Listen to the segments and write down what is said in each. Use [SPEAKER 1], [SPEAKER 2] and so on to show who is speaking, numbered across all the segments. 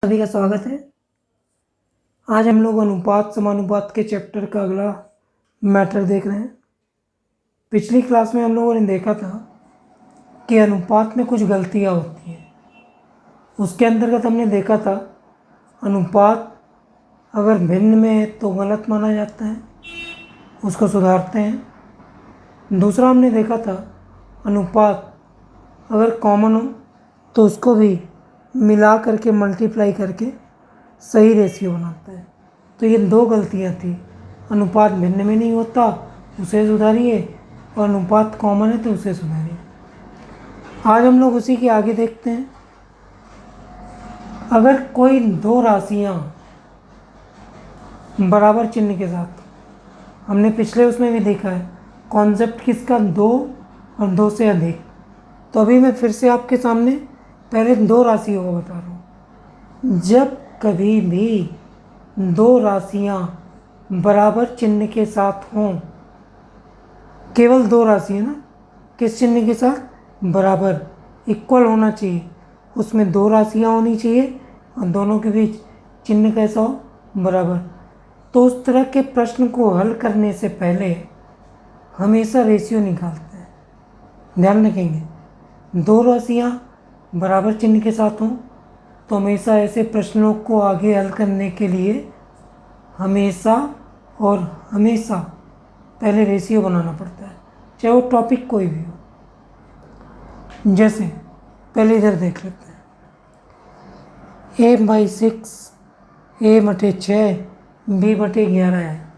[SPEAKER 1] सभी का स्वागत है। आज हम लोग अनुपात समानुपात के चैप्टर का अगला मैटर देख रहे हैं। पिछली क्लास में हम लोगों ने देखा था कि अनुपात में कुछ गलतियां होती हैं। उसके अंतर्गत हमने देखा था अनुपात अगर भिन्न में है तो गलत माना जाता है, उसको सुधारते हैं। दूसरा हमने देखा था अनुपात अगर कॉमन हो तो उसको भी मिला करके मल्टीप्लाई करके सही रेशियो बनाता है। तो ये दो गलतियाँ थी, अनुपात भिन्न में नहीं होता उसे सुधारिए और अनुपात कॉमन है तो उसे सुधारिए। आज हम लोग उसी के आगे देखते हैं। अगर कोई दो राशियाँ बराबर चिन्ह के साथ, हमने पिछले उसमें भी देखा है कॉन्सेप्ट किसका, दो और दो से अधिक। तो अभी मैं फिर से आपके सामने पहले दो राशियों को बता रहा हूँ। जब कभी भी दो राशियाँ बराबर चिन्ह के साथ हों, केवल दो राशियाँ ना, किस चिन्ह के साथ, बराबर, इक्वल होना चाहिए, उसमें दो राशियाँ होनी चाहिए और दोनों के बीच चिन्ह कैसा हो, बराबर। तो उस तरह के प्रश्न को हल करने से पहले हमेशा रेशियो निकालते हैं। ध्यान रखेंगे, दो राशियाँ बराबर चिन्ह के साथ हों तो हमेशा ऐसे प्रश्नों को आगे हल करने के लिए हमेशा पहले रेशियो बनाना पड़ता है, चाहे वो टॉपिक कोई भी हो। जैसे पहले इधर देख लेते हैं, a/6 a/6 b/11 है।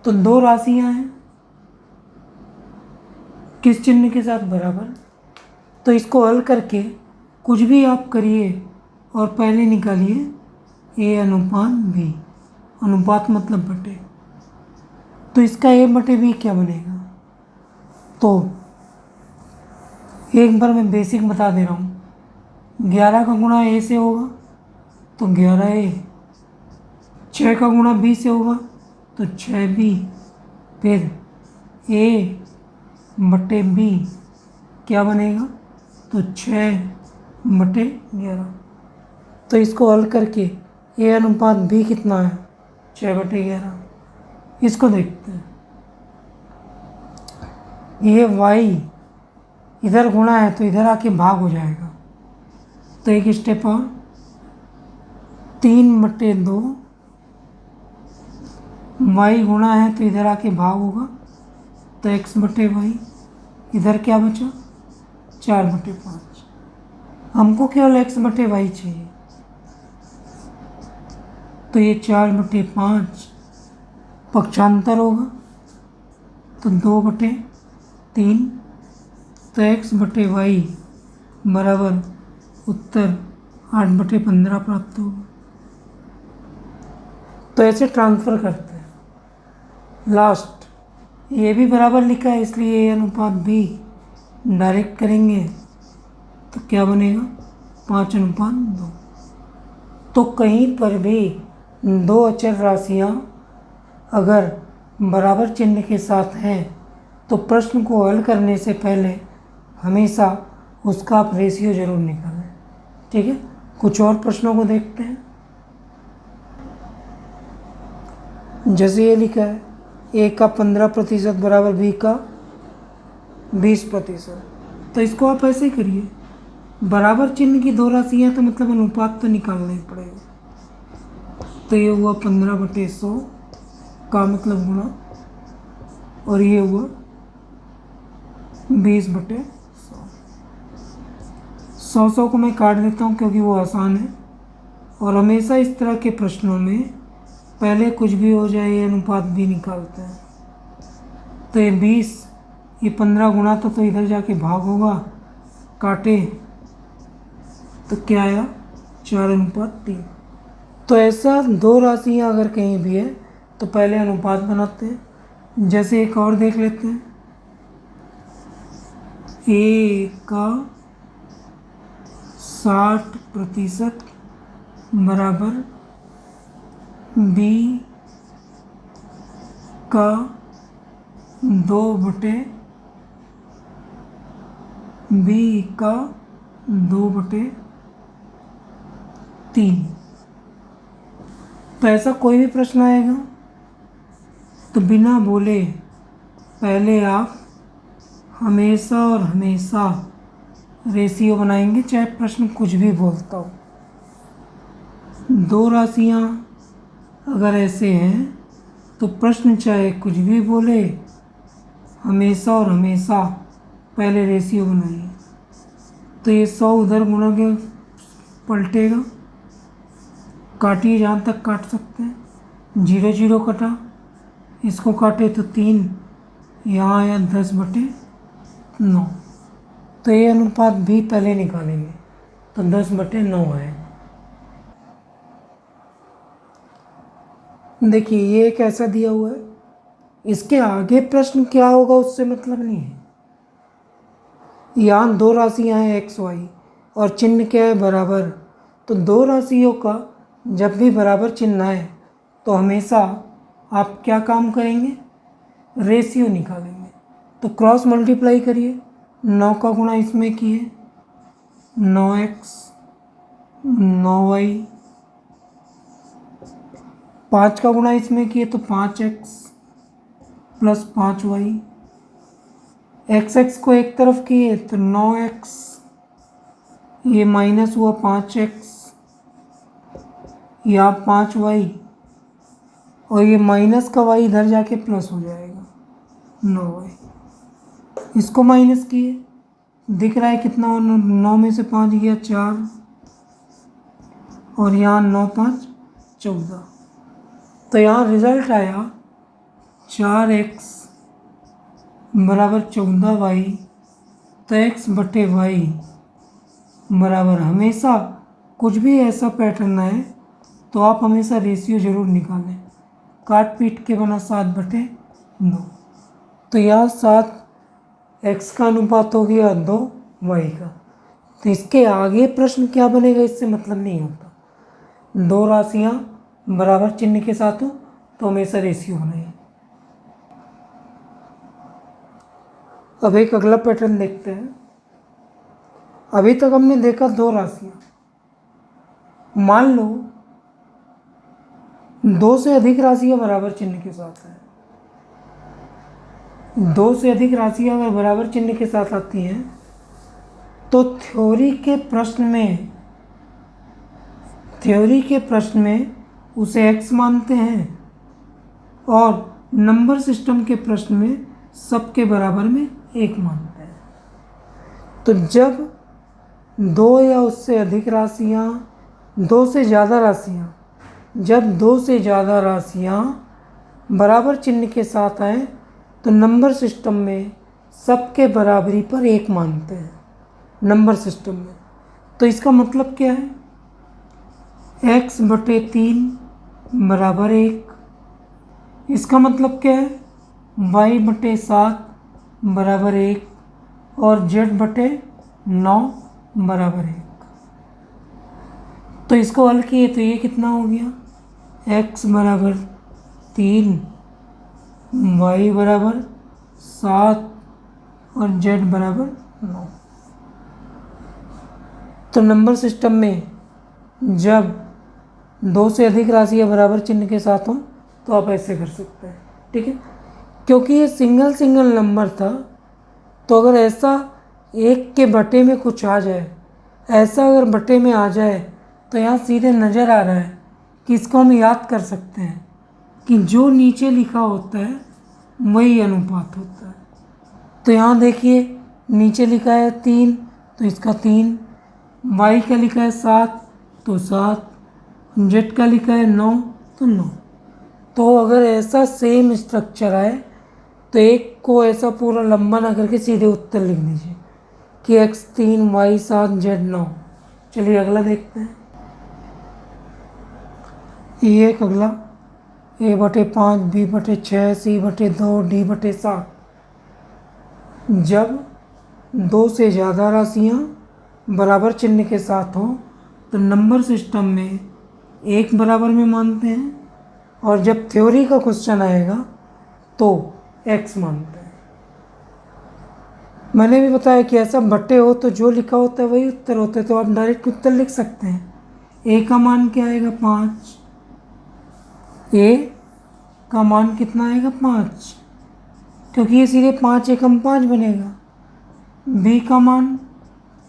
[SPEAKER 1] तो दो राशियाँ हैं किस चिन्ह के साथ, बराबर। तो इसको हल करके कुछ भी आप करिए और पहले निकालिए a अनुपात b, अनुपात मतलब बटे। तो इसका a/b क्या बनेगा, तो एक बार मैं बेसिक बता दे रहा हूँ। 11 का गुणा a से होगा तो 11a, 6 का गुणा b से होगा तो 6b, फिर a/b क्या बनेगा, तो 6/11। तो इसको हल करके a अनुपात b कितना है, 6/11। इसको देखते हैं, ये y इधर गुणा है तो इधर आके भाग हो जाएगा। तो एक स्टेप और, 3/2, y गुणा है तो इधर आके भाग होगा तो x/y, इधर क्या बचा, 4/5। हमको केवल x/y चाहिए, तो ये 4/5 पक्षांतर होगा तो 2/3, तो x/y बराबर उत्तर 8/15 प्राप्त होगा। तो ऐसे ट्रांसफ़र करते हैं। लास्ट ये भी बराबर लिखा है इसलिए a अनुपात b डायरेक्ट करेंगे तो क्या बनेगा, 5/2। तो कहीं पर भी दो अचर राशियाँ अगर बराबर चिन्ह के साथ हैं तो प्रश्न को हल करने से पहले हमेशा उसका आप रेशियो जरूर निकालें। ठीक है, कुछ और प्रश्नों को देखते हैं। जैसे ये लिखा है a का 15% बराबर b का 20%। तो इसको आप ऐसे करिए, बराबर चिन्ह की दो राशियाँ तो मतलब अनुपात तो निकालना ही पड़ेगा। तो ये हुआ 15/100 का मतलब गुणा, और ये हुआ 20/100। 100 को मैं काट देता हूँ क्योंकि वो आसान है। और हमेशा इस तरह के प्रश्नों में पहले कुछ भी हो जाए ये अनुपात भी निकालते हैं। तो ये 20, ये 15 गुणा था तो इधर जाके भाग होगा, काटे तो क्या आया, 4/3। तो ऐसा दो राशियाँ अगर कहीं भी है तो पहले अनुपात बनाते हैं। जैसे एक और देख लेते हैं, a का 60% बराबर b का 2/3 3। तो ऐसा कोई भी प्रश्न आएगा तो बिना बोले पहले आप हमेशा और हमेशा रेशियो बनाएंगे, चाहे प्रश्न कुछ भी बोलता हो। दो राशियाँ अगर ऐसे हैं तो प्रश्न चाहे कुछ भी बोले, हमेशा और हमेशा पहले रेशियो बनाइए। तो ये 100 उधर गुणा के पलटेगा, काटिए जहाँ तक काट सकते हैं। 0 0 कटा, इसको काटे तो 3, यहाँ आया 10/9। तो ये अनुपात भी पहले निकालेंगे तो 10/9 है। देखिए ये एक ऐसा दिया हुआ है, इसके आगे प्रश्न क्या होगा उससे मतलब नहीं है। यहाँ दो राशियाँ हैं x y और चिन्ह क्या है, बराबर। तो दो राशियों का जब भी बराबर चिन्ह है तो हमेशा आप क्या काम करेंगे, रेशियो निकालेंगे। तो क्रॉस मल्टीप्लाई करिए, 9 का गुणा इसमें किए 9x 9y, 5 का गुणा इसमें किए तो 5x प्लस 5y, x को एक तरफ किए तो 9x, ये माइनस हुआ 5x या 5y, और ये माइनस का y इधर जाके प्लस हो जाएगा 9y। इसको माइनस किए, दिख रहा है कितना हो, 9 में से 5 गया 4, और यहाँ 9 5 14। तो यहाँ रिजल्ट आया 4x बराबर 14y। तो x/y बराबर, हमेशा कुछ भी ऐसा पैटर्न आए तो आप हमेशा रेशियो ज़रूर निकालें। काट पीट के बना 7/9। तो यहाँ 7x का अनुपात हो गया 2y का। तो इसके आगे प्रश्न क्या बनेगा इससे मतलब नहीं होता। दो राशियाँ बराबर चिन्ह के साथ हो तो हमेशा रेशियो बनाइए। अब एक अगला पैटर्न देखते हैं। अभी तक हमने देखा दो राशियाँ, मान लो दो से अधिक राशियाँ बराबर चिन्ह के साथ हैं। दो से अधिक राशियाँ अगर बराबर चिन्ह के साथ आती हैं तो थ्योरी के प्रश्न में उसे x मानते हैं, और नंबर सिस्टम के प्रश्न में सबके बराबर में 1 मानते हैं। तो जब दो या उससे अधिक राशियाँ, दो से ज़्यादा राशियाँ बराबर चिन्ह के साथ आए तो नंबर सिस्टम में सबके बराबरी पर 1 मानते हैं, नंबर सिस्टम में। तो इसका मतलब क्या है, x/3 बराबर 1। इसका मतलब क्या है, y/7 बराबर 1 और z/9 बराबर 1। तो इसको हल किए तो ये कितना हो गया, x बराबर 3, y बराबर 7 और z बराबर 9। तो नंबर सिस्टम में जब दो से अधिक राशियाँ बराबर चिन्ह के साथ हों तो आप ऐसे कर सकते हैं, ठीक है। क्योंकि ये सिंगल नंबर था तो अगर ऐसा 1 के बटे में कुछ आ जाए, ऐसा अगर बटे में आ जाए तो यहाँ सीधे नज़र आ रहा है कि इसको हम याद कर सकते हैं कि जो नीचे लिखा होता है वही अनुपात होता है। तो यहाँ देखिए नीचे लिखा है 3 तो इसका 3, y का लिखा है 7 तो 7, z का लिखा है 9 तो 9। तो अगर ऐसा सेम स्ट्रक्चर आए तो एक को ऐसा पूरा लंबा ना करके सीधे उत्तर लिख दीजिए कि x 3 y 7 z 9। चलिए अगला देखते हैं। ये एक अगला a/5 b/6 c/2 d/7। जब दो से ज़्यादा राशियाँ बराबर चिन्ह के साथ हों तो नंबर सिस्टम में 1 बराबर में मानते हैं, और जब थ्योरी का क्वेश्चन आएगा तो x मानते हैं। मैंने भी बताया कि ऐसा बटे हो तो जो लिखा होता है वही उत्तर होता है, तो आप डायरेक्ट उत्तर लिख सकते हैं। ए का मान क्या आएगा 5, ए का मान कितना आएगा 5, क्योंकि ये सीधे 5 एकम 5 बनेगा। बी का मान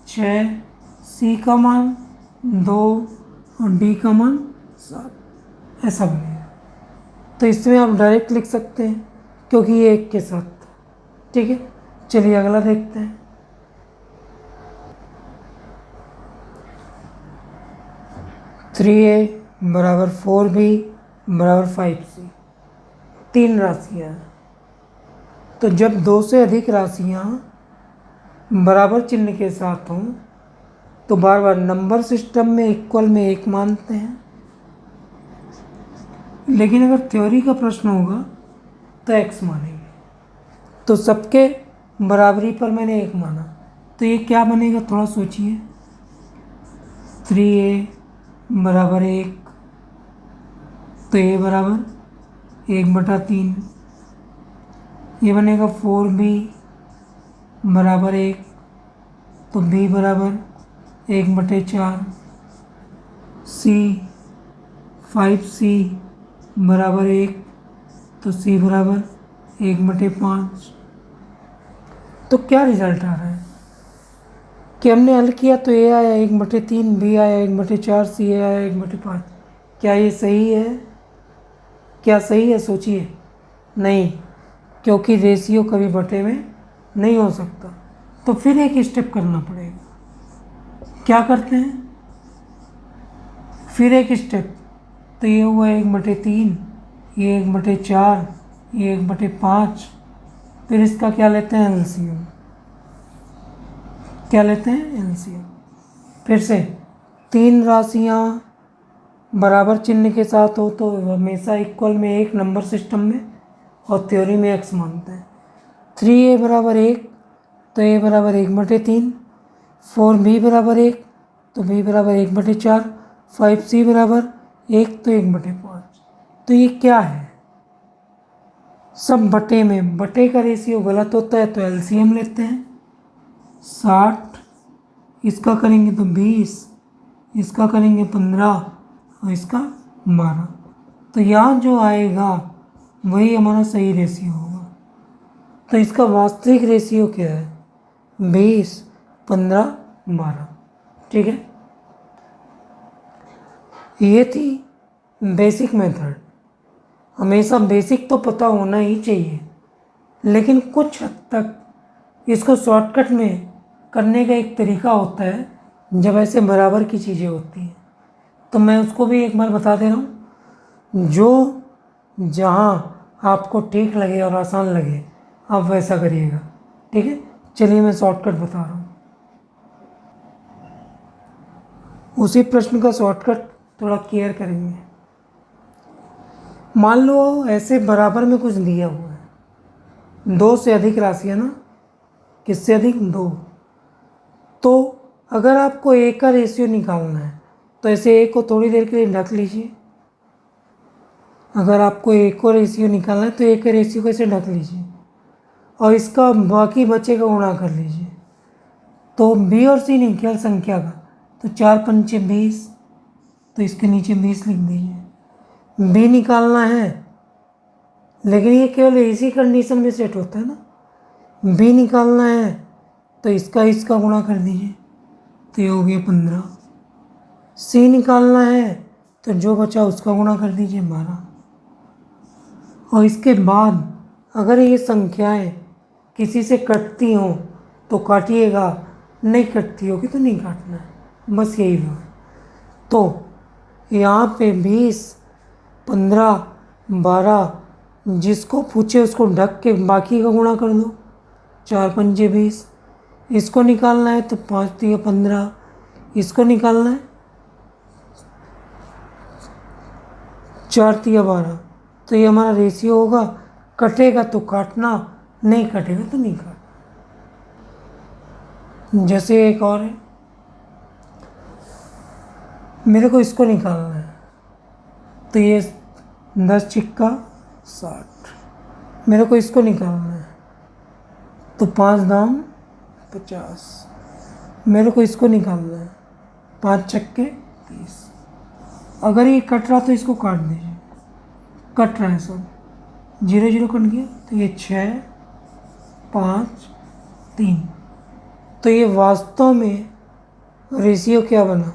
[SPEAKER 1] 6, सी का मान 2 और डी का मान 7, ऐसा बनेगा। तो इसमें आप डायरेक्ट लिख सकते हैं क्योंकि ये एक के साथ, ठीक है। चलिए अगला देखते हैं। थ्री ए बराबर 4b बराबर 5c, 3 राशियाँ हैं। तो जब 2 से अधिक राशियाँ बराबर चिन्ह के साथ हों तो बार बार नंबर सिस्टम में इक्वल में 1 मानते हैं, लेकिन अगर थ्योरी का प्रश्न होगा तो x मानेंगे। तो सबके बराबरी पर मैंने 1 माना, तो ये क्या बनेगा थोड़ा सोचिए। 3a बराबर 1, तो a बराबर 1/3, ये बनेगा 4b बराबर 1, तो b बराबर 1/4, c 5c बराबर 1, तो c बराबर 1/5। तो क्या रिजल्ट आ रहा है कि हमने हल किया तो a आया 1/3, b आया 1/4, c आया 1/5। क्या ये सही है? क्या सही है? सोचिए। नहीं, क्योंकि रेशियो कभी बटे में नहीं हो सकता। तो फिर एक स्टेप करना पड़ेगा। क्या करते हैं? फिर एक स्टेप। तो ये हुआ 1/3, ये 1/4, ये 1/5। फिर इसका क्या लेते हैं? एलसीएम। क्या लेते हैं? एलसीएम। फिर से 3 राशियाँ बराबर चिन्ह के साथ हो तो हमेशा इक्वल में 1 नंबर सिस्टम में और थ्योरी में x मानते हैं। 3a बराबर 1, तो a बराबर 1/3, 4b बराबर 1, तो b बराबर 1/4, 5c बराबर 1, तो 1/5। तो ये क्या है? सब बटे में, बटे का रेशियो गलत होता है तो एलसीएम लेते हैं। 60 इसका करेंगे तो 20, इसका करेंगे 15 और इसका 12। तो यहाँ जो आएगा वही हमारा सही रेशियो होगा। तो इसका वास्तविक रेशियो क्या है? 20, 15, 12। ठीक है, ये थी बेसिक मेथड। हमेशा बेसिक तो पता होना ही चाहिए, लेकिन कुछ हद तक इसको शॉर्टकट में करने का एक तरीका होता है जब ऐसे बराबर की चीज़ें होती हैं। तो मैं उसको भी एक बार बता दे रहा हूँ। जो जहाँ आपको ठीक लगे और आसान लगे आप वैसा करिएगा। ठीक है, चलिए मैं शॉर्टकट बता रहा हूँ। उसी प्रश्न का शॉर्टकट थोड़ा क्लियर करेंगे। मान लो ऐसे बराबर में कुछ दिया हुआ है, 2 से अधिक राशियाँ ना, किससे अधिक? 2। तो अगर आपको ए का रेशियो निकालना है तो ऐसे ए को थोड़ी देर के लिए ढक लीजिए। अगर आपको ए को रेशियो निकालना है तो ए के रेशियो को ऐसे ढक लीजिए और इसका बाकी बचे का गुणा कर लीजिए। तो बी और सी निकल संख्या का, तो 4 पंचे 20, तो इसके नीचे 20 लिख दीजिए। बी निकालना है, लेकिन ये केवल इसी कंडीशन में सेट होता है ना। बी निकालना है तो इसका गुणा कर दीजिए, तो ये हो गया 15। सी निकालना है तो जो बचा उसका गुणा कर दीजिए 12। और इसके बाद अगर ये संख्याएं किसी से कटती हों तो काटिएगा, नहीं कटती होगी तो नहीं काटना है, बस यही हुआ। तो यहाँ पे 20, 15, 12 जिसको पूछे उसको ढक के बाकी का गुणा कर दो। 4 पंजे 20, इसको निकालना है तो 5 तिया 15, इसको निकालना है 4 तिया 12। तो ये हमारा रेशियो होगा। कटेगा तो काटना, नहीं कटेगा तो नहीं काटना। जैसे एक और है, मेरे को इसको निकालना है तो ये 10 छिक्का 60। मेरे को इसको निकालना है तो 5 दाम 50। मेरे को इसको निकालना है 5 छक्के 30। अगर ये कट रहा तो इसको काट दीजिए, कट रहा है सब, 0 0 कट गया तो ये 6 5 3। तो ये वास्तव में रेशियो क्या बना,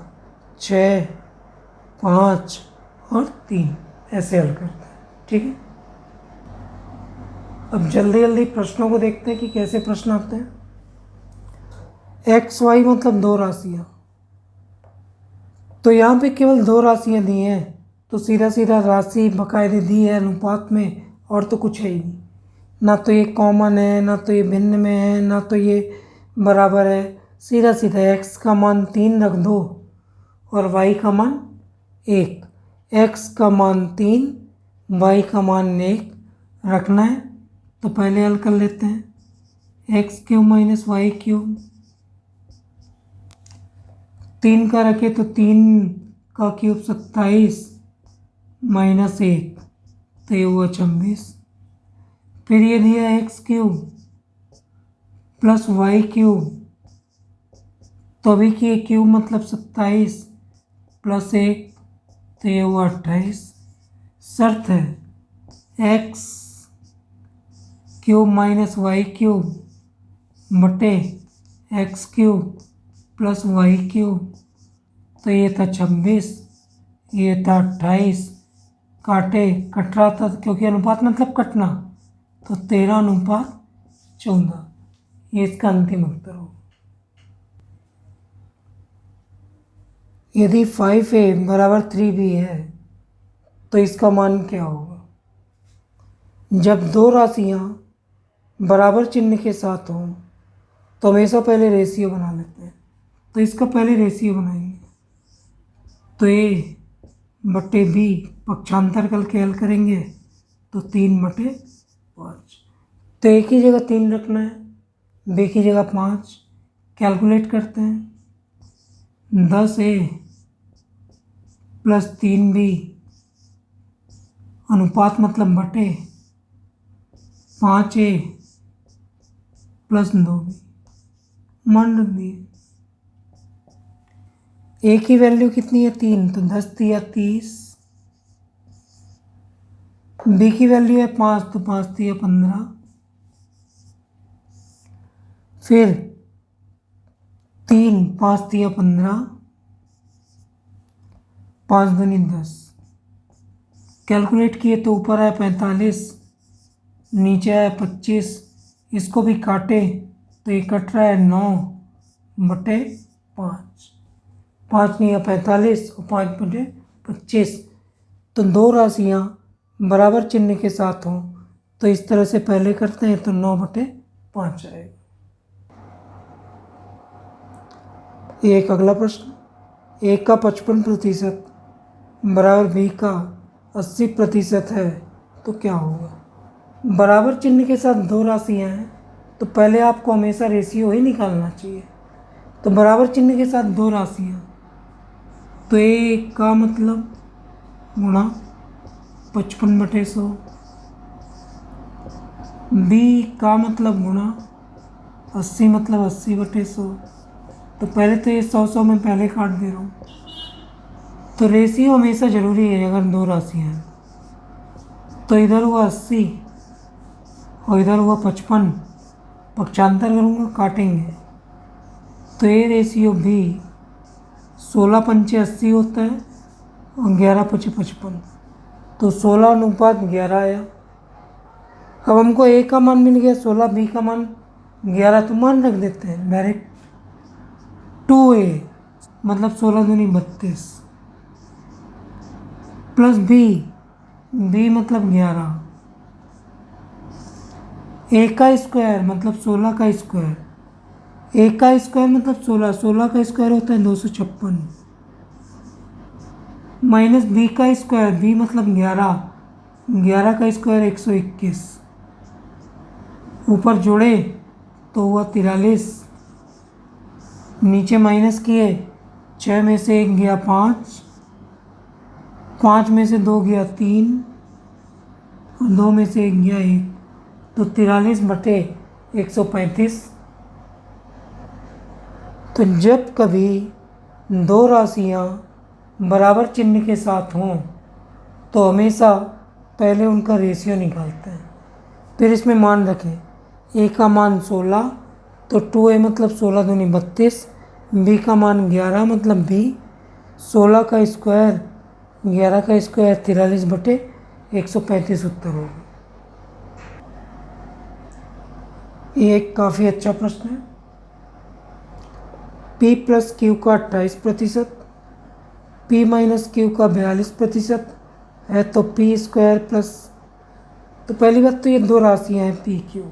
[SPEAKER 1] 6 5 और 3, ऐसे हल करते हैं। ठीक है, अब जल्दी जल्दी प्रश्नों को देखते हैं कि कैसे प्रश्न आते हैं। एक्स वाई मतलब दो राशियाँ, तो यहाँ पे केवल दो राशियाँ दी हैं, तो सीधा सीधा राशि बकायदे दी है अनुपात में, और तो कुछ है ही नहीं। ना तो ये कॉमन है, ना तो ये भिन्न में है, ना तो ये बराबर है। सीधा सीधा एक्स का मान 3 रख दो और वाई का मान 1। एक्स का मान 3, वाई का मान 1 रखना है। तो पहले हल कर लेते हैं। X cube minus Y cube, 3 का रखे तो 3 का क्यूब 27 माइनस 1, तो ये हुआ 26। फिर ये दिया X cube plus Y cube, तो अभी की क्यूब मतलब 27 प्लस 1, तो ये हुआ 28। शर्त है x cube minus Y cube बटे x cube plus Y cube, तो ये था 26, ये था 28। काटे कट रहा था क्योंकि अनुपात मतलब कटना, तो 13:14, ये इसका अंतिम उत्तर होगा। यदि 5a बराबर 3b है तो इसका मान क्या होगा। जब दो राशियां बराबर चिन्ह के साथ हों तो हमेशा पहले रेशियो बना लेते हैं, तो इसका पहले रेशियो बनाएंगे। तो a बटे b पक्षांतर करके हल करेंगे तो 3/5। तो a की जगह 3 रखना है, b की जगह 5। कैलकुलेट करते हैं, 10a प्लस 3b अनुपात मतलब बटे 5a प्लस 2b, मान रख दिए। ए की वैल्यू कितनी है 3, तो 10 दिया 30। बी की वैल्यू है 5, तो 5 दिया 15। फिर 3 5 दिया 15, 5 दूनी 10। कैलकुलेट किए तो ऊपर आया 45, नीचे आया 25। इसको भी काटे तो ये कट रहा है 9/5। 5 नहीं है 45 और 5/25। तो दो राशियाँ बराबर चिन्ह के साथ हों तो इस तरह से पहले करते हैं तो 9/5 आएगा। एक अगला प्रश्न, ए का 55% बराबर बी का 80% है तो क्या होगा। बराबर चिन्ह के साथ दो राशियाँ हैं तो पहले आपको हमेशा रेशियो ही निकालना चाहिए। तो बराबर चिन्ह के साथ दो राशियाँ, तो ए का मतलब गुणा 55/100, बी का मतलब गुणा 80 मतलब 80/100। तो पहले तो ये 100 में पहले काट दे रहा हूँ। तो रेशियो हमेशा ज़रूरी है अगर दो राशियाँ हैं। तो इधर हुआ 80 और इधर हुआ 55, पक्षांतर करूँगा काटेंगे तो ये रेशियो भी 16 पंचे 80 होता है और 11 पचे 55, तो 16:11 आया। अब हमको ए का मान मिल गया 16, बी का मान 11, तो मान रख देते हैं डायरेक्ट। 2a मतलब 16 दूनी 32 प्लस बी मतलब 11, ए का स्क्वायर मतलब 16 का स्क्वायर, ए का स्क्वायर मतलब 16, 16 का स्क्वायर होता है 256, माइनस बी का स्क्वायर, बी मतलब 11, 11 का स्क्वायर 121, ऊपर जोड़े तो हुआ 43, नीचे माइनस किए 6 में से 1 गया 5, 5 में से 2 गया 3 और 2 में से 1 गया 1, तो 43/135। तो जब कभी दो राशियाँ बराबर चिन्ह के साथ हों तो हमेशा पहले उनका रेशियो निकालते हैं। फिर इसमें मान रखें, ए का मान 16 तो 2a मतलब 16 दूनी 32, बी का मान 11 मतलब b 16 का स्क्वायर 11 का स्क्वायर 43/135 उत्तर होगा। ये एक काफ़ी अच्छा प्रश्न है। P प्लस क्यू का 28%, P माइनस क्यू का 42% है तो P स्क्वायर प्लस, तो पहली बात तो ये दो राशियाँ हैं P क्यू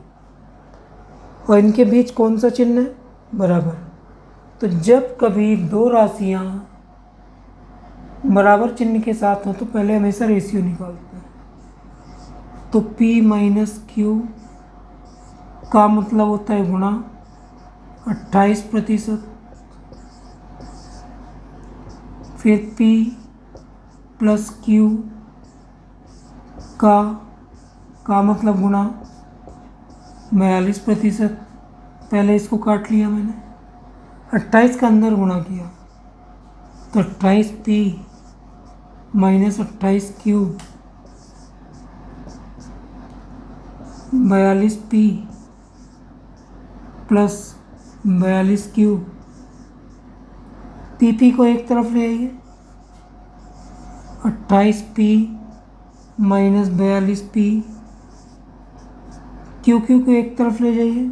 [SPEAKER 1] और इनके बीच कौन सा चिन्ह है, बराबर। तो जब कभी दो राशियाँ बराबर चिन्ह के साथ हों तो पहले हमेशा रेशियो निकालते हैं। तो P माइनस क्यू का मतलब होता है गुणा 28%, फिर P प्लस क्यू का मतलब गुणा 42%। पहले इसको काट लिया मैंने, 28 का अंदर गुणा किया तो 28P minus 28Q 42P plus 42Q। PP को एक तरफ ले आइए, 28P माइनस 42P, क्यू को एक तरफ ले जाइए,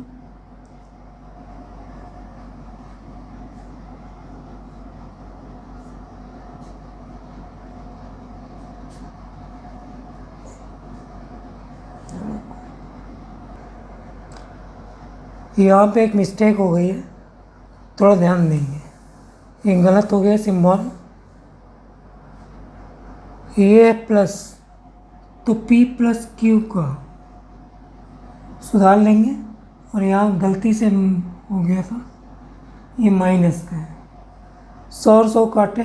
[SPEAKER 1] यहाँ पे एक मिस्टेक हो गई है, थोड़ा ध्यान देंगे। ये गलत हो गया सिंबल, ये है प्लस तो P प्लस क्यू का सुधार लेंगे और यहाँ गलती से हो गया था, ये माइनस का है। 100 और 100 काटे,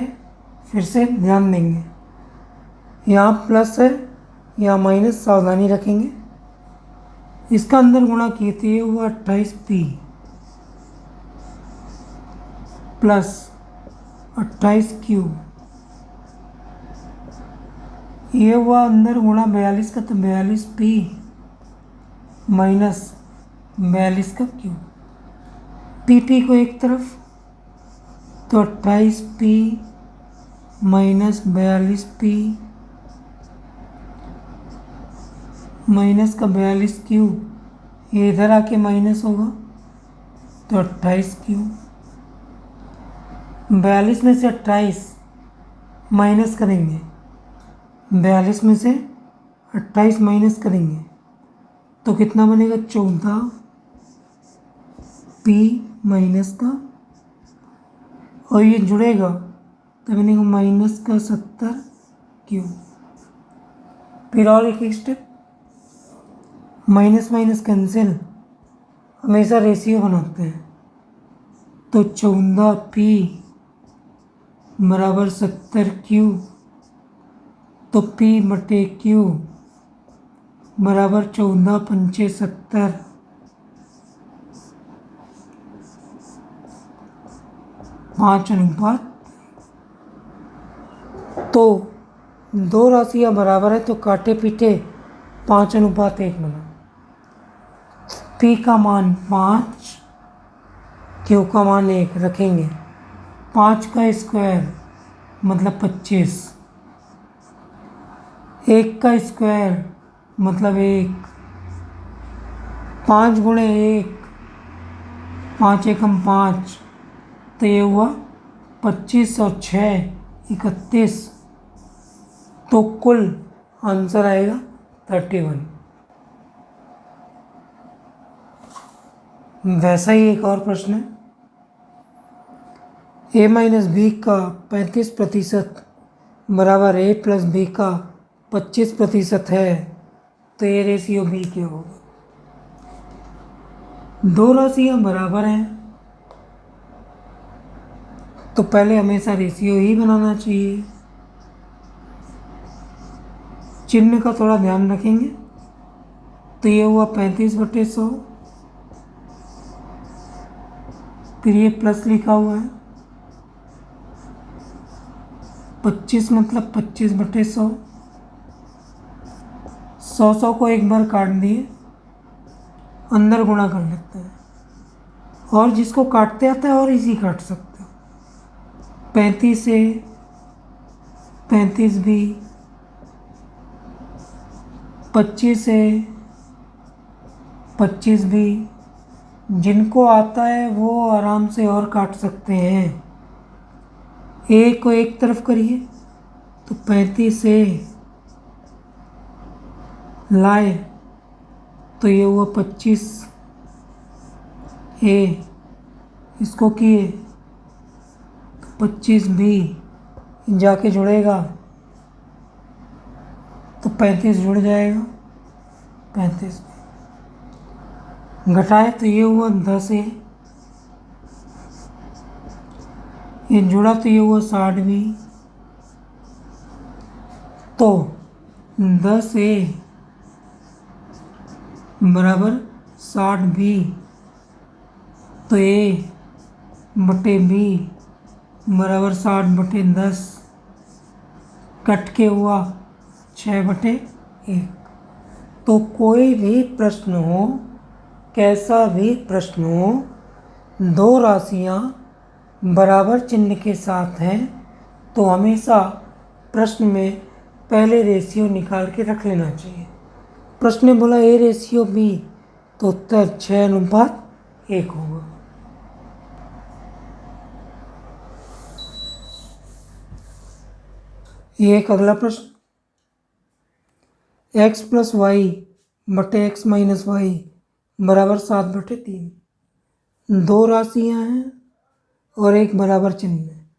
[SPEAKER 1] फिर से ध्यान देंगे, यहाँ प्लस है यहाँ माइनस, सावधानी रखेंगे। इसका अंदर गुणा किए थे, ये हुआ 28P प्लस 28Q, ये हुआ अंदर गुणा 42 का तो 42P माइनस 42 का Q। PP को एक तरफ तो 28P माइनस 42P माइनस का 42Q, ये इधर आके माइनस होगा तो 28Q। 42 में से 28 माइनस करेंगे, 42 में से 28 माइनस करेंगे तो कितना बनेगा, 14P माइनस का, और ये जुड़ेगा तो बनेगा माइनस का 70Q। फिर और एक स्टेप, माइनस माइनस कैंसिल, हमेशा रेशियो बनाते हैं तो 14P बराबर 70Q, तो P बटे Q बराबर 14 पंचे 70, पाँच अनुपात। तो दो राशियाँ बराबर है तो काटे पीटे 5:1 बना। P का मान 5, Q का मान 1 रखेंगे, 5 का स्क्वायर मतलब 25, 1 का स्क्वायर मतलब 1, 5 गुणे 1, 5 एकम 5, तो ये हुआ 25 और 6 31, तो कुल आंसर आएगा 31। वैसा ही एक और प्रश्न है, a माइनस बी का 35% बराबर a प्लस बी का 25% है तो ये रेशियो b क्या होगा। दो राशियाँ बराबर हैं तो पहले हमेशा रेशियो ही बनाना चाहिए। चिन्ह का थोड़ा ध्यान रखेंगे तो ये हुआ 35/100, फिर ये प्लस लिखा हुआ है 25 मतलब 25/100। 100 को एक बार काट दिए, अंदर गुणा कर लेते हैं, और जिसको काटते आता है और इजी काट सकते हो। 35 से 35 भी, 25 से 25 भी, जिनको आता है वो आराम से और काट सकते हैं। ए को एक तरफ करिए तो 35 से लाए तो ये हुआ 25 ए, इसको किए तो 25 बी, जाके जुड़ेगा तो 35 जुड़ जाएगा, 35 घटाए तो ये हुआ 10 ए, ये जुड़ा तो ये हुआ 60 बी। तो 10 ए बराबर 60 बी, तो ए बटे बी बराबर 60/10, कट के हुआ 6/1। तो कोई भी प्रश्न हो, कैसा भी प्रश्न हो, दो राशियां बराबर चिन्ह के साथ हैं तो हमेशा प्रश्न में पहले रेशियो निकाल के रख लेना चाहिए। प्रश्न ने बोला A/B, तो उत्तर 6:1 होगा। ये एक अगला प्रश्न, x + y बटे x - y बराबर 7/3। दो राशियां हैं और एक बराबर चिन्ह है।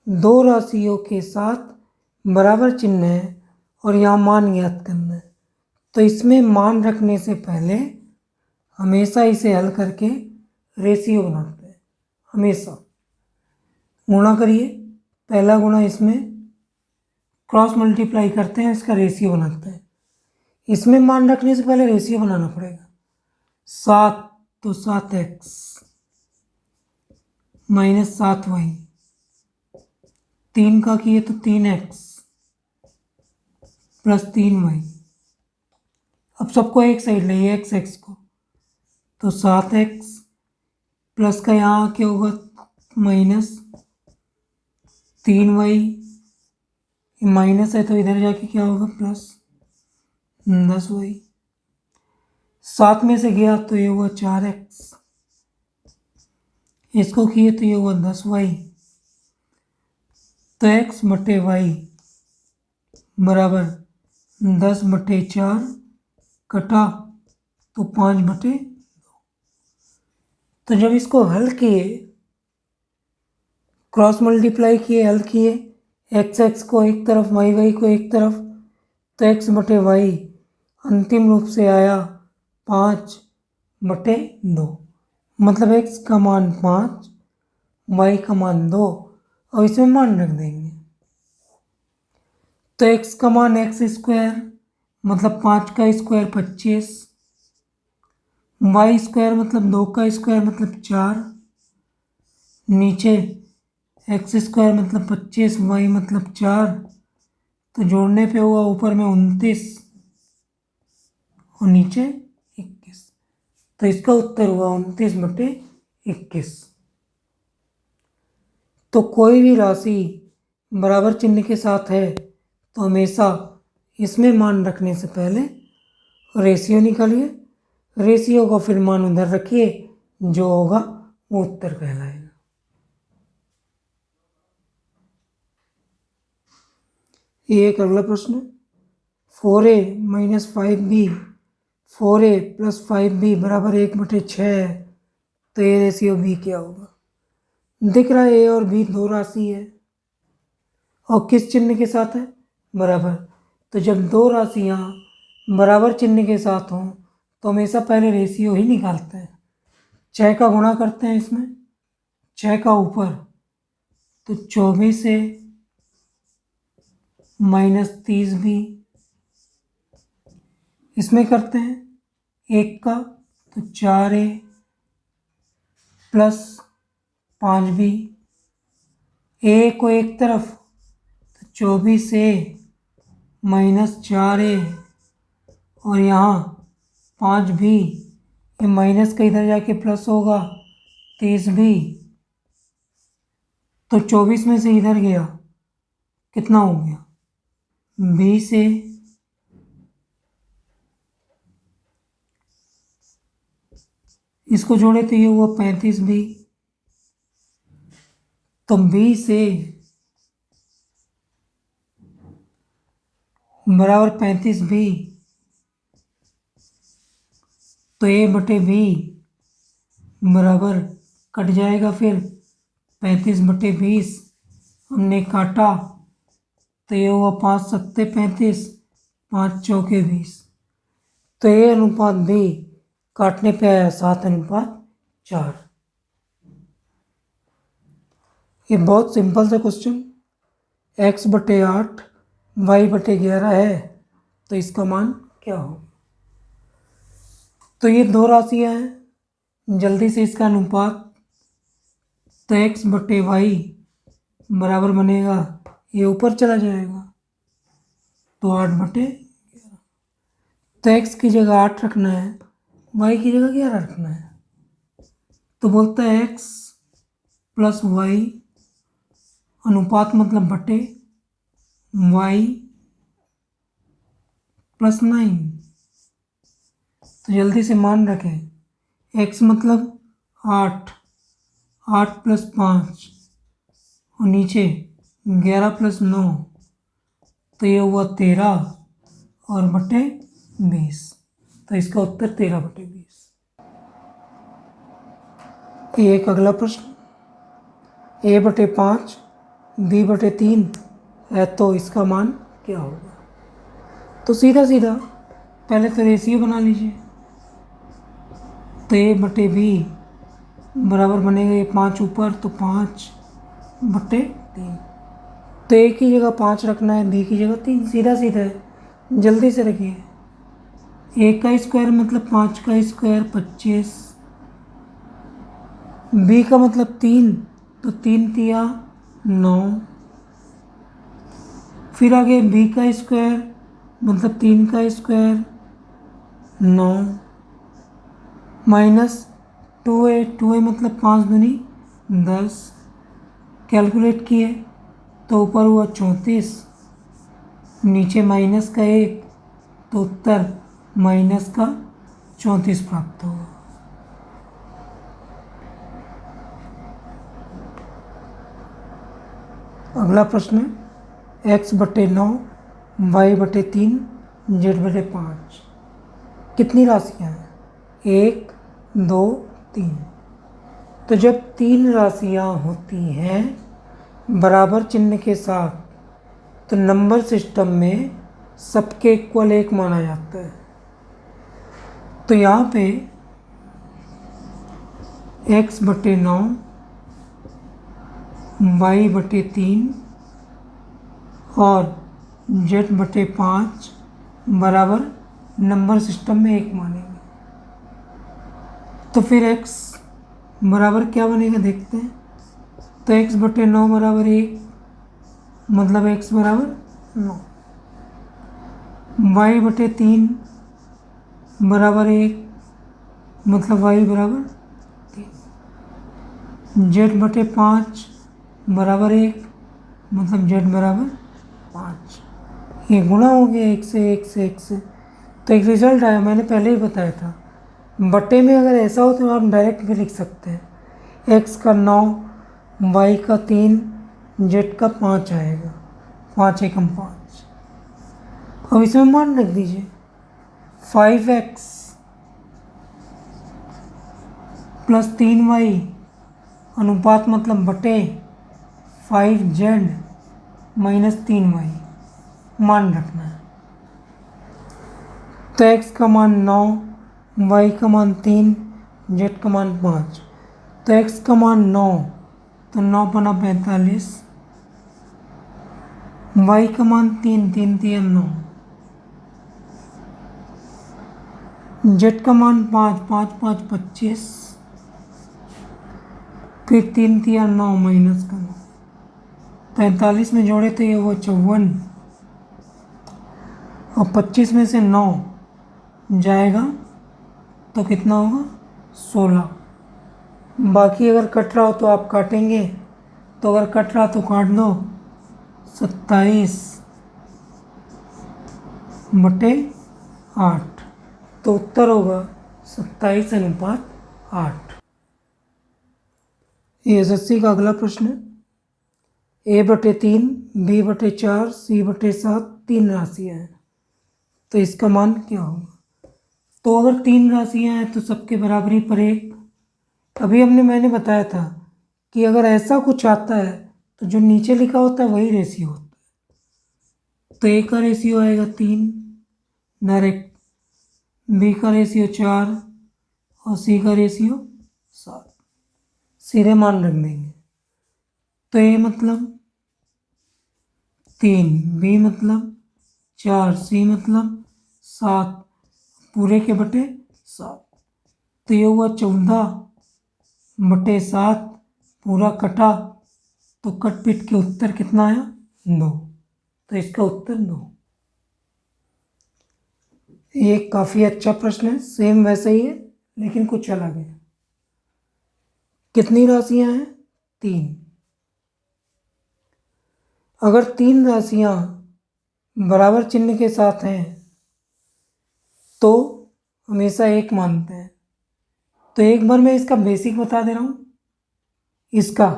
[SPEAKER 1] दो राशियों के साथ बराबर चिन्ह है और यहाँ मान ज्ञात करना है, तो इसमें मान रखने से पहले हमेशा इसे हल करके रेशियो बनाते हैं। हमेशा गुणा करिए, पहला गुणा इसमें क्रॉस मल्टीप्लाई करते हैं, इसका रेशियो बनाते हैं। इसमें मान रखने से पहले रेशियो बनाना पड़ेगा। 7 तो 7x - 7y, 3 का किए तो 3x + 3y। अब सबको एक साइड लाइए, x को, तो 7x प्लस का यहाँ क्या होगा -3y, माइनस है तो इधर जाके क्या होगा +10y। 7 में से गया तो ये हुआ 4x, इसको किए तो ये हुआ 10y। तो x बटे y बराबर 10/4, कटा तो 5/2। तो जब इसको हल किए, क्रॉस मल्टीप्लाई किए, हल किए, x को एक तरफ, y को एक तरफ, तो x बटे y अंतिम रूप से आया 5/2। मतलब x का मान 5, y का मान 2, और इसमें मान रख देंगे। तो x का मान x² मतलब 5 का स्क्वायर 25, y² मतलब 2 का स्क्वायर मतलब 4, नीचे x² मतलब 25, y मतलब 4, तो जोड़ने पे हुआ ऊपर में 29 और नीचे 21, तो इसका उत्तर हुआ 29/21। तो कोई भी राशि बराबर चिन्ह के साथ है तो हमेशा इसमें मान रखने से पहले रेशियो निकालिए, रेशियो को फिर मान उधर रखिए, जो होगा वो उत्तर कहलाएगा। ये एक अगला प्रश्न, 4a - 5b, 4a + 5b बराबर 1/6, तो ये रेशियो b क्या होगा? दिख रहा है a और b दो राशि है और किस चिन्ह के साथ है? बराबर। तो जब दो राशियां बराबर चिन्ह के साथ हों तो हमेशा पहले रेशियो ही निकालते हैं। 6 का गुणा करते हैं इसमें, 6 का ऊपर, तो 24 से -30 भी, इसमें करते हैं 1 का तो 4a + 5b, a को एक तरफ तो 24A माइनस 4A और यहाँ 5B, ये माइनस का इधर जाके प्लस होगा 30B, तो 24 में से इधर गया कितना हो गया 20A, इसको जोड़े तो ये हुआ 35B, तो 20A बराबर 35B, तो A/B बराबर कट जाएगा, फिर 35/20 हमने काटा तो ये हुआ 5 सत्ते 35, 5 चौके 20, तो A अनुपात B काटने पे आया 7:4। ये बहुत सिंपल सा क्वेश्चन, x/8 y/11 है, तो इसका मान क्या हो। तो ये दो राशियां हैं, जल्दी से इसका अनुपात, तो x/y बराबर बनेगा, ये ऊपर चला जाएगा तो 8/11, तो x की जगह 8 रखना है, y की जगह 11 रखना है, तो बोलता है x प्लस y अनुपात मतलब बटे y प्लस 9, तो जल्दी से मान रखें, x मतलब 8, 8 प्लस 5 और नीचे 11 प्लस 9, तो ये हुआ 13 और बटे 20, तो इसका उत्तर 13/20। एक अगला प्रश्न, A/5 B/3 है, तो इसका मान क्या होगा। तो सीधा सीधा पहले तो रेशियो बना लीजिए, तो A/B बराबर बनेगा, ये 5 ऊपर तो 5/3, तो A की जगह 5 रखना है, B की जगह 3, सीधा सीधा है, जल्दी से रखिए। A का स्क्वायर मतलब 5 का स्क्वायर 25, B का मतलब 3, तो 3 तिया 9, फिर आगे B का स्क्वायर मतलब 3 का स्क्वायर 9 माइनस 2A मतलब 5 दूनी 10, कैलकुलेट किए तो ऊपर हुआ 34, नीचे माइनस का 1, तो उत्तर माइनस का 34 प्राप्त होगा। अगला प्रश्न है x/9 y/3 z/5, कितनी राशियां हैं, 1 2 3, तो जब 3 राशियां होती हैं बराबर चिन्ह के साथ, तो नंबर सिस्टम में सबके इक्वल 1 माना जाता है। तो यहाँ पे x/9 y/3 और z/5 बराबर नंबर सिस्टम में 1 मानेंगे, तो फिर x बराबर क्या बनेगा देखते हैं, तो x/9 बराबर 1 मतलब x बराबर 9, y/3 बराबर 1 मतलब y बराबर 3, z/5 बराबर 1 मतलब z बराबर 5, ये गुणा हो गया 1 से 1 से 1 से, तो एक रिजल्ट आया, मैंने पहले ही बताया था। बटे में अगर ऐसा हो तो आप डायरेक्ट भी लिख सकते हैं, x का 9 y का 3 z का 5 आएगा, 5 एकम 5। अब इसमें मान रख दीजिए, 5x प्लस 3y अनुपात मतलब बटे 5z माइनस 3y मान रखना है, तो x का मान 9, y का मान 3, z का मान 5, तो x का मान 9, तो 9 बना 45, y का मान 3, 3 तिया 9, z का मान 5, 5 5 25, फिर 3 तिया 9 माइनस का 9, 43 में जोड़े तो ये हुआ 54, और 25 में से 9 जाएगा तो कितना होगा 16। बाकी अगर कट रहा हो तो आप काटेंगे, तो अगर कट रहा तो काट दो। 27/8, तो उत्तर होगा 27:8। ये एसएससी का अगला प्रश्न है। A/3, B/4, C/7 तीन राशियाँ हैं, तो इसका मान क्या होगा। तो अगर तीन राशियाँ हैं तो सबके बराबरी पर एक। अभी मैंने बताया था कि अगर ऐसा कुछ आता है तो जो नीचे लिखा होता है वही रेशियो होता है। तो A का रेशियो आएगा 3 डायरेक्ट, B का रेशियो 4 और C का रेशियो 7। सीधे मान रख देंगे। तो A मतलब 3, B मतलब 4, C मतलब 7, पूरे के बटे 7। तो ये हुआ 14/7, पूरा कटा तो कट पिट के उत्तर कितना आया 2। तो इसका उत्तर 2। ये काफ़ी अच्छा प्रश्न है, सेम वैसे ही है लेकिन कुछ अलग है। कितनी राशियां हैं 3। अगर तीन राशियां बराबर चिन्ह के साथ हैं तो हमेशा एक मानते हैं। तो एक बार मैं इसका बेसिक बता दे रहा हूँ इसका,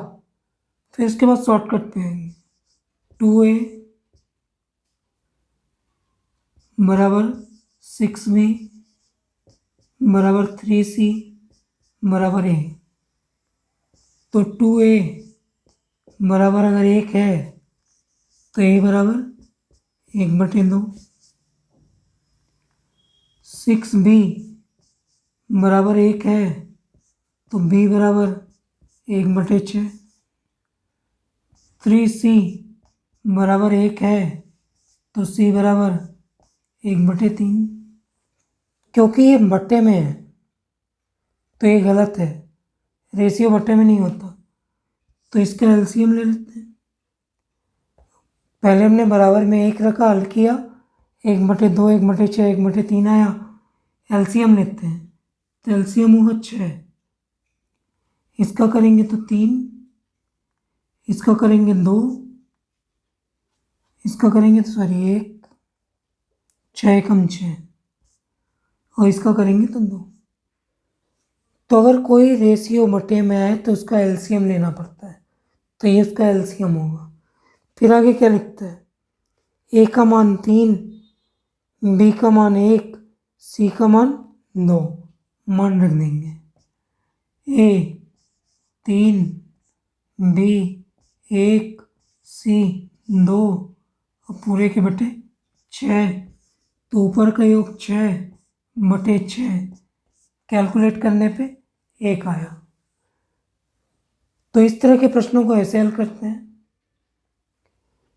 [SPEAKER 1] फिर उसके बाद शॉर्टकट पे आएंगे। 2A बराबर 6B बराबर 3C बराबर A। तो 2A बराबर अगर 1 है तो A बराबर 1/2। 6B बराबर 1 है तो B बराबर 1/6। 3C बराबर 1 है तो C बराबर 1/3। क्योंकि ये बट्टे में है तो ये गलत है, रेशियो बट्टे में नहीं होता। तो इसका एलसीएम ले लेते हैं। पहले हमने बराबर में 1 रखा, हल किया, 1/2, 1/6, 1/3 आया। एलसीएम लेते हैं तो एलसीएम होगा 6। इसका करेंगे तो 3, इसका करेंगे 2, इसका करेंगे तो 1, 6 कम 6, और इसका करेंगे तो 2। तो अगर कोई रेशियो बटे में आए तो उसका एलसीएम लेना पड़ता है, तो ये उसका एलसीएम होगा। फिर आगे क्या लिखता है, ए का मान 3, बी का मान 1, सी का मान 2, मान रख देंगे। ए 3, बी 1, सी 2 और पूरे के बटे 6। तो ऊपर का योग 6/6, कैलकुलेट करने पे 1 आया। तो इस तरह के प्रश्नों को ऐसे हल करते हैं।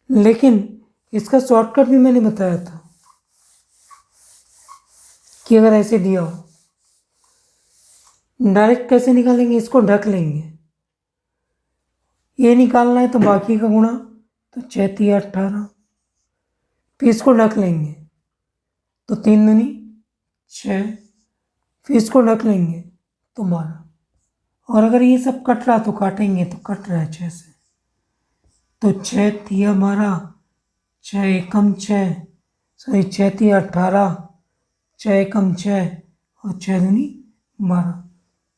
[SPEAKER 1] लेकिन इसका शॉर्टकट भी मैंने बताया था कि अगर ऐसे दिया हो, डायरेक्ट कैसे निकालेंगे, इसको ढक लेंगे। ये निकालना है तो बाकी का गुणा, तो 6×3 18, फिर इसको ढक लेंगे तो 3 दूनी 6, फिर इसको ढक लेंगे तो 12। और अगर ये सब कट रहा तो काटेंगे तो कट रहा है 6 से। तो 6×3 12, 6 एकम 6, सॉरी 6×3 18, 6 एकम 6 और 6 दूनी 12।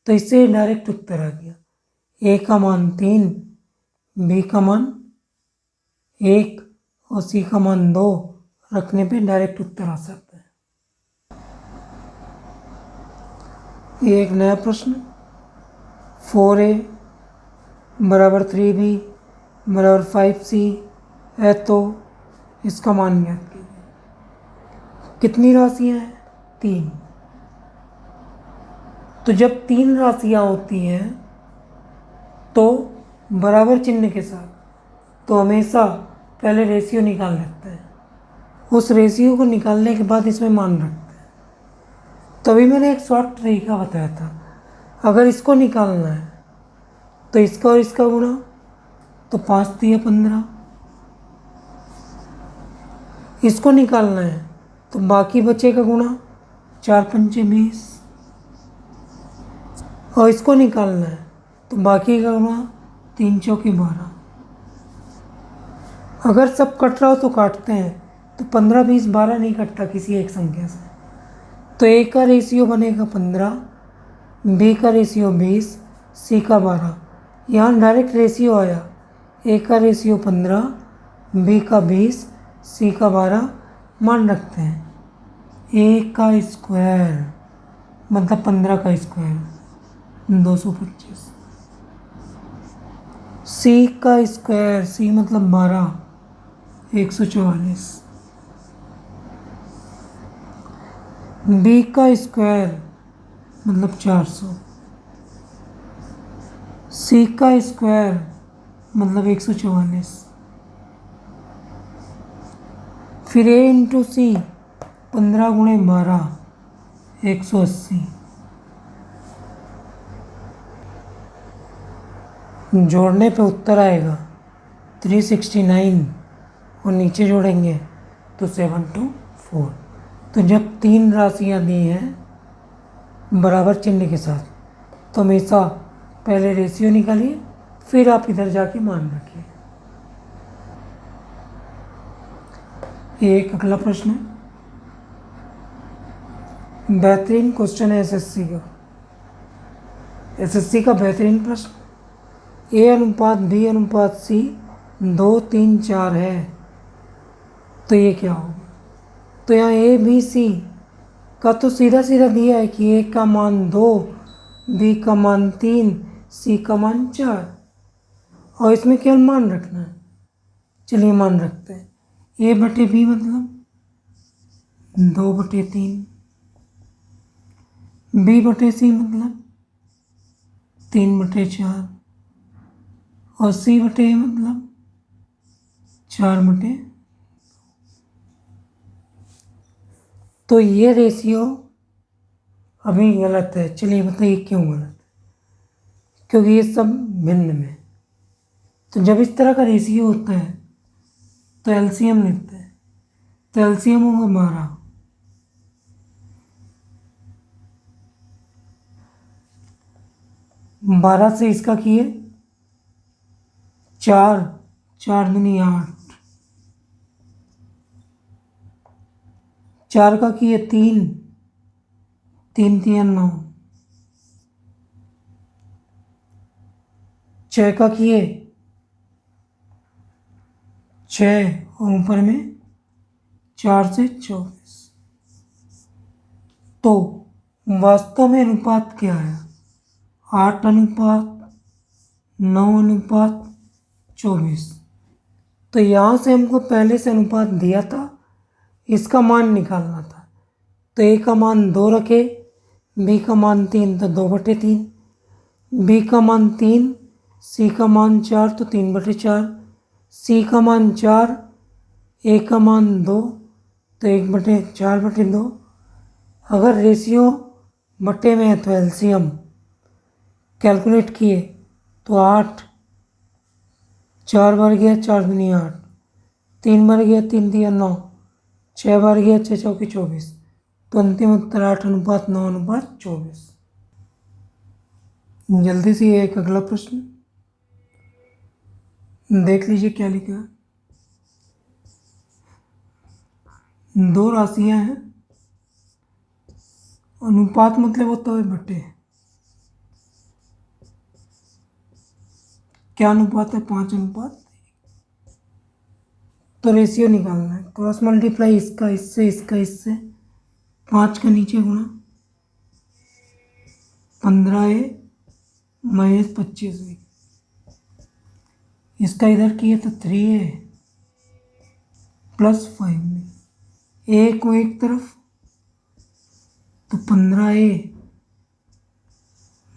[SPEAKER 1] तो इससे डायरेक्ट उत्तर आ गया। ए का मान 3, बी का मान 1 और सी का मान 2 रखने पे डायरेक्ट उत्तर आ सकता है। ये एक नया प्रश्न, 4A बराबर 3B बराबर 5C है तो इसका मान ज्ञात कीजिए। कितनी राशियाँ हैं 3। तो जब 3 राशियाँ होती हैं तो बराबर चिन्ह के साथ तो हमेशा पहले रेशियो निकाल लेते हैं, उस रेशियो को निकालने के बाद इसमें मान रखते हैं। तभी मैंने एक शॉर्ट तरीका बताया था, अगर इसको निकालना है तो इसका और इसका गुणा, तो 5×3 15, इसको निकालना है तो बाकी बचेगा गुणा, 4 पंचे 20, और इसको निकालना है तो बाकी का गुणा 3 चौके 12। अगर सब कट रहा हो तो काटते हैं, तो 15 20 12 नहीं कटता किसी एक संख्या से, तो ए का रेशियो बनेगा 15, बी का रेशियो 20, सी का 12। यहाँ डायरेक्ट रेशियो आया, ए का रेशियो 15, बी का 20, सी का 12। मान रखते हैं ए का स्क्वायर मतलब 15 का स्क्वायर 225, सी का स्क्वायर, सी मतलब 12, 144, बी का स्क्वायर मतलब 400, सी का स्क्वायर मतलब 144, फिर ए इंटू सी 15 गुणे 12 180, जोड़ने पे उत्तर आएगा 369 और नीचे जोड़ेंगे तो 724। तो जब 3 राशियाँ दी हैं बराबर चिन्ह के साथ तो हमेशा पहले रेशियो निकालिए, फिर आप इधर जाके मान रखिए। ये एक अगला प्रश्न है, बेहतरीन क्वेश्चन है एसएससी का बेहतरीन प्रश्न। ए अनुपात बी अनुपात सी 2 3 4 है तो ये क्या होगा? तो यहाँ ए बी सी का तो सीधा सीधा दिया है कि ए का मान 2, बी का मान 3, सी का मान 4, और इसमें केवल मान रखना है। चलिए मान रखते हैं, ए बटे बी मतलब 2/3, बी बटे सी मतलब 3/4, और सी बटे ए मतलब 4/। तो ये रेशियो अभी गलत है। चलिए बताइए क्यों गलत है? क्योंकि ये सब भिन्न में। तो जब इस तरह का रेशियो होता है तो एलसीएम लेते हैं, तो एलसीएम होगा 12। 12 से इसका किए 4, 4 दूनी 8, 4 का किए 3, 3 3 9, 6 का किए 6 और ऊपर में 4 से 24। तो वास्तव में अनुपात क्या है? 8:9:24। तो यहाँ से हमको पहले से अनुपात दिया था, इसका मान निकालना था। तो ए का मान 2 रखे, बी का मान 3 तो 2/3, बी का मान 3, सी का मान 4 तो 3/4, सी का मान 4, ए का मान 2 तो 1/4/2। अगर रेशियो बटे में है तो एलसीएम कैलकुलेट किए तो 8, 4 बार गया 4 दूनी 8, 3 बार गया 3 3 9, 6 बार गया 6 चौके 24। तो अंतिम उत्तर 8:9:24। जल्दी से एक अगला प्रश्न देख लीजिए क्या लिखा है। 2 राशियां हैं, अनुपात मतलब होता है बटे। क्या अनुपात है? 5:1। तो रेशियो निकालना है, क्रॉस मल्टीप्लाई इसका इससे, इसका इससे, 5 का नीचे गुणा 15a माइनस 25b। इसका इधर किए तो 3a प्लस 5b। ए को एक तरफ तो 15a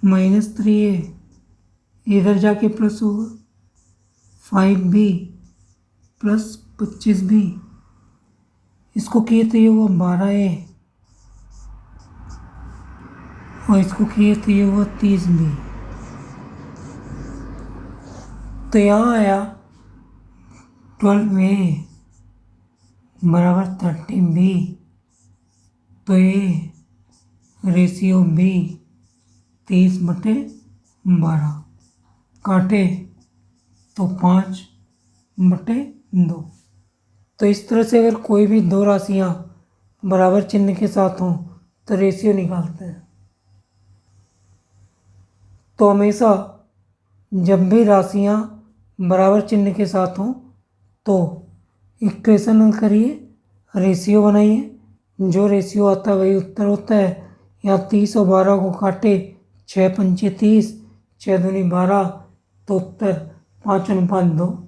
[SPEAKER 1] माइनस 3a, इधर जाके प्लस होगा 5b प्लस 25b। इसको किए तो ये हुआ 12a, और इसको किए तो ये हुआ 30b। तो यहाँ आया 12a बराबर 30B, तो ये रेशियो B 30/12, काटे तो 5/2। तो इस तरह से अगर कोई भी दो राशियाँ बराबर चिन्ह के साथ हों तो रेशियो निकालते हैं। तो हमेशा जब भी राशियाँ बराबर चिन्ह के साथ हों तो इक्वेशन हल करिए, रेशियो बनाइए, जो रेशियो आता है वही उत्तर होता है। यहाँ 30 और 12 को काटे, 6 पंचे 30, 6 दूनी 12, तो उत्तर 5/2